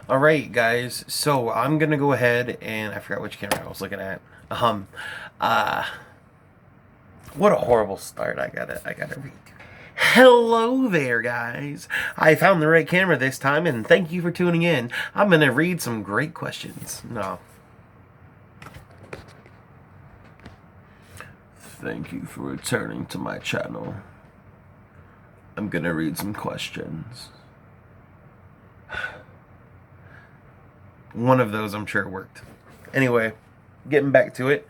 Alright guys, so I'm gonna go ahead and I forgot which camera I was looking at. Um uh what a horrible start. I gotta read. Hello there guys. I found the right camera this time and thank you for tuning in. I'm gonna read some great questions. No. Thank you for returning to my channel. I'm gonna read some questions. One of those I'm sure worked. Anyway, getting back to it.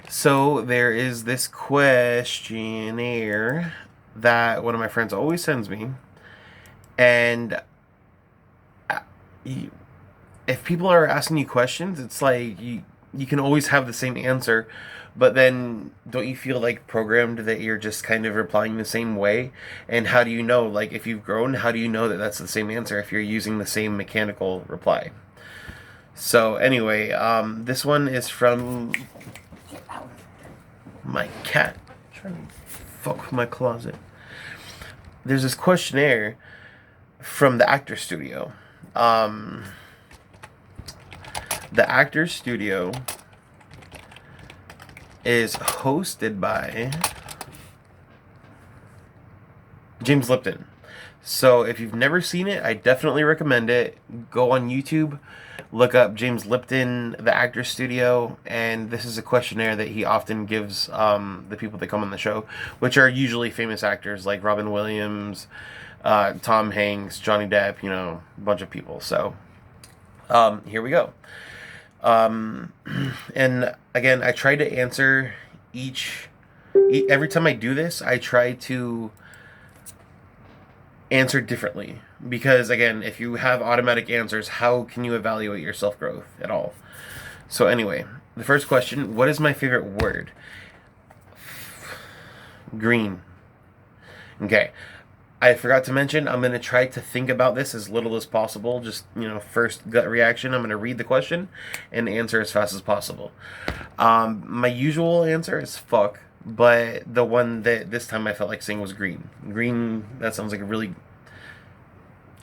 So there is this questionnaire that one of my friends always sends me, and if people are asking you questions, it's like you can always have the same answer, but then don't you feel like programmed that you're just kind of replying the same way? And how do you know, like, if you've grown, how do you know that that's the same answer if you're using the same mechanical reply? So anyway, this one is from my cat trying to fuck with my closet. There's this questionnaire from the Actor Studio. The Actor Studio is hosted by James Lipton. So if you've never seen it, I definitely recommend it. Go on YouTube, look up James Lipton, the Actor Studio, and this is a questionnaire that he often gives the people that come on the show, which are usually famous actors like Robin Williams, Tom Hanks, Johnny Depp, a bunch of people. So here we go. And again, I try to answer every time I do this, I try to answer differently, because again, if you have automatic answers, how can you evaluate your self-growth at all? So anyway, the first question: what is my favorite word? Green. Okay, I forgot to mention, I'm going to try to think about this as little as possible. Just, first gut reaction, I'm going to read the question and answer as fast as possible. My usual answer is fuck, but the one that this time I felt like saying was green. Green, that sounds like a really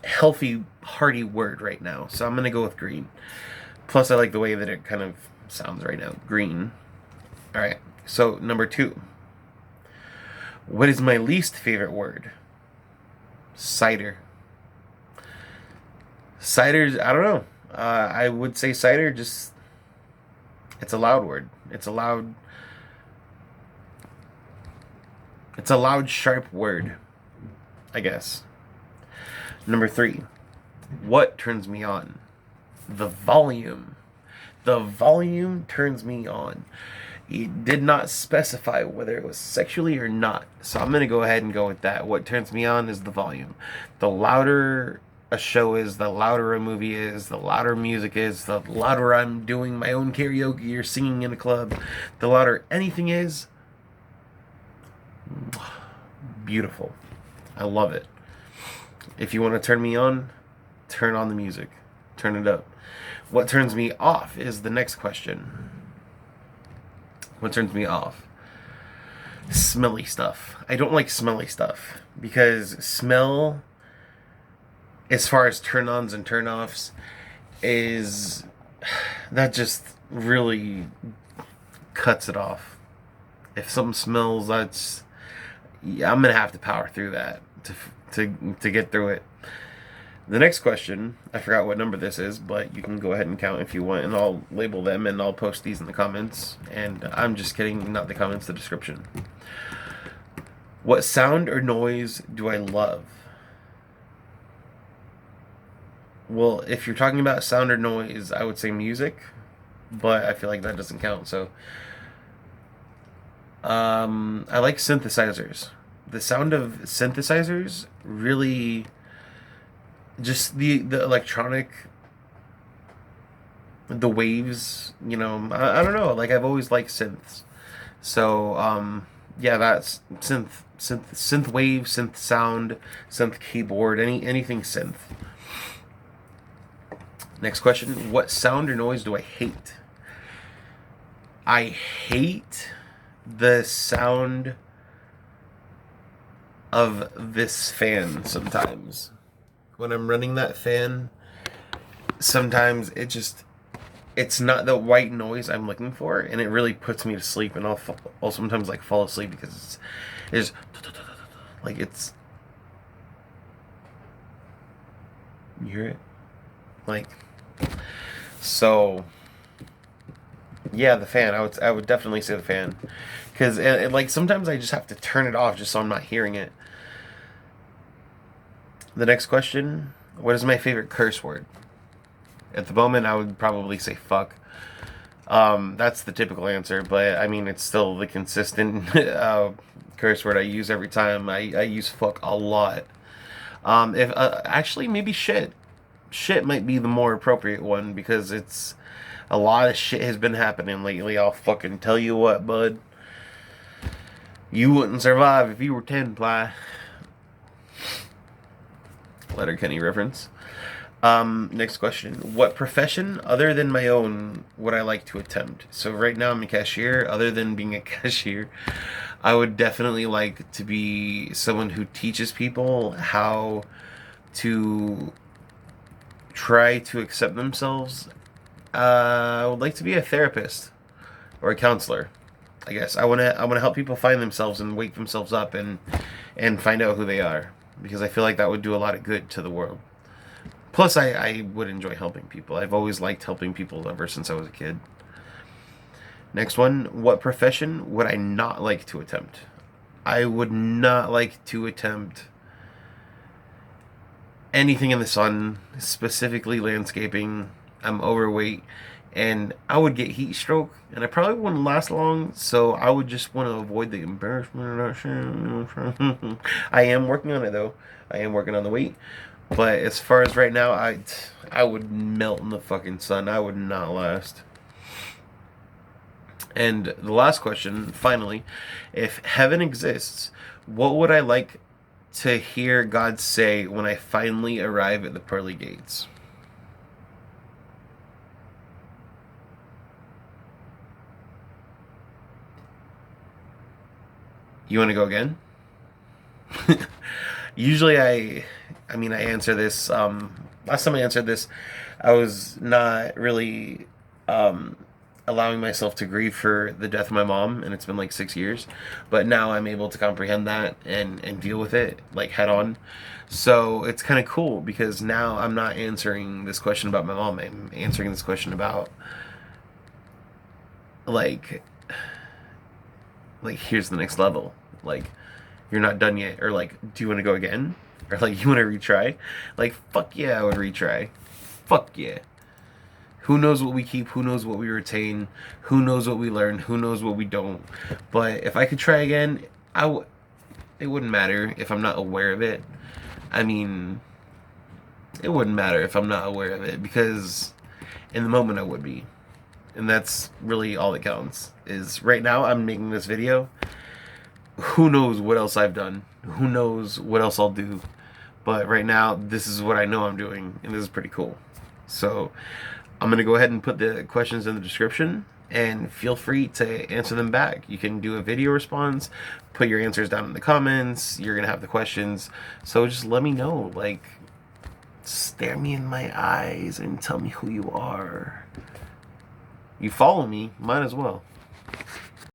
healthy, hearty word right now. So I'm going to go with green. Plus, I like the way that it kind of sounds right now. Green. All right. So, number 2. What is my least favorite word? Cider. Cider's, I don't know. I would say cider, just, it's a loud word. It's a loud, sharp word, I guess. Number 3. What turns me on? The volume. The volume turns me on. He did not specify whether it was sexually or not, so I'm going to go ahead and go with that. What turns me on is the volume. The louder a show is, the louder a movie is, the louder music is, the louder I'm doing my own karaoke or singing in a club, the louder anything is. Beautiful. I love it. If you want to turn me on, turn on the music. Turn it up. What turns me off is the next question. What turns me off? Smelly stuff. I don't like smelly stuff, because smell, as far as turn-ons and turn-offs, is, that just really cuts it off. If something smells, I'm gonna have to power through that to get through it. The next question, I forgot what number this is, but you can go ahead and count if you want, and I'll label them and I'll post these in the comments. And I'm just kidding, not the comments, the description. What sound or noise do I love? Well, if you're talking about sound or noise, I would say music, but I feel like that doesn't count. So I like synthesizers. The sound of synthesizers really, just the electronic, the waves, I don't know, like, I've always liked synths. So yeah, that's synth wave, synth sound, synth keyboard, anything synth. Next question: what sound or noise do I hate? I hate the sound of this fan sometimes. When I'm running that fan, sometimes it's not the white noise I'm looking for, and it really puts me to sleep. And I'll sometimes like fall asleep because it's like it's. You hear it? Like, so. Yeah, the fan. I would definitely say the fan, because like sometimes I just have to turn it off just so I'm not hearing it. The next question: what is my favorite curse word? At the moment, I would probably say fuck. That's the typical answer, but I mean, it's still the consistent curse word I use every time. I use fuck a lot. If actually maybe shit. Shit might be the more appropriate one because it's a lot of shit has been happening lately. I'll fucking tell you what, bud. You wouldn't survive if you were 10 ply. Letterkenny reference. Next question. What profession other than my own would I like to attempt? So right now I'm a cashier. Other than being a cashier, I would definitely like to be someone who teaches people how to try to accept themselves. I would like to be a therapist or a counselor. I guess I wanna help people find themselves and wake themselves up and find out who they are, because I feel like that would do a lot of good to the world. Plus, I would enjoy helping people. I've always liked helping people ever since I was a kid. Next one. What profession would I not like to attempt? I would not like to attempt anything in the sun, specifically landscaping. I'm overweight, and I would get heat stroke, and I probably wouldn't last long, so I would just want to avoid the embarrassment of that shit. I am working on it, though. I am working on the weight. But as far as right now, I would melt in the fucking sun. I would not last. And the last question, finally, if heaven exists, what would I like to hear God say when I finally arrive at the pearly gates? You want to go again? Usually I mean, I answer this. Last time I answered this, I was not really allowing myself to grieve for the death of my mom, and it's been like 6 years. But now I'm able to comprehend that and deal with it like head on. So it's kind of cool because now I'm not answering this question about my mom. I'm answering this question about like here's the next level. Like, you're not done yet, or like, do you want to go again, or like, you want to retry? Like, fuck yeah, I would retry. Fuck yeah. Who knows what we keep? Who knows what we retain? Who knows what we learn? Who knows what we don't? But if I could try again, it wouldn't matter if I'm not aware of it. I mean, it wouldn't matter if I'm not aware of it, because in the moment I would be. And that's really all that counts. Is right now I'm making this video. Who knows what else I've done? Who knows what else I'll do? But right now, this is what I know I'm doing, and this is pretty cool. So I'm going to go ahead and put the questions in the description, and feel free to answer them back. You can do a video response, put your answers down in the comments. You're going to have the questions. So just let me know. Like, stare me in my eyes and tell me who you are. You follow me, might as well.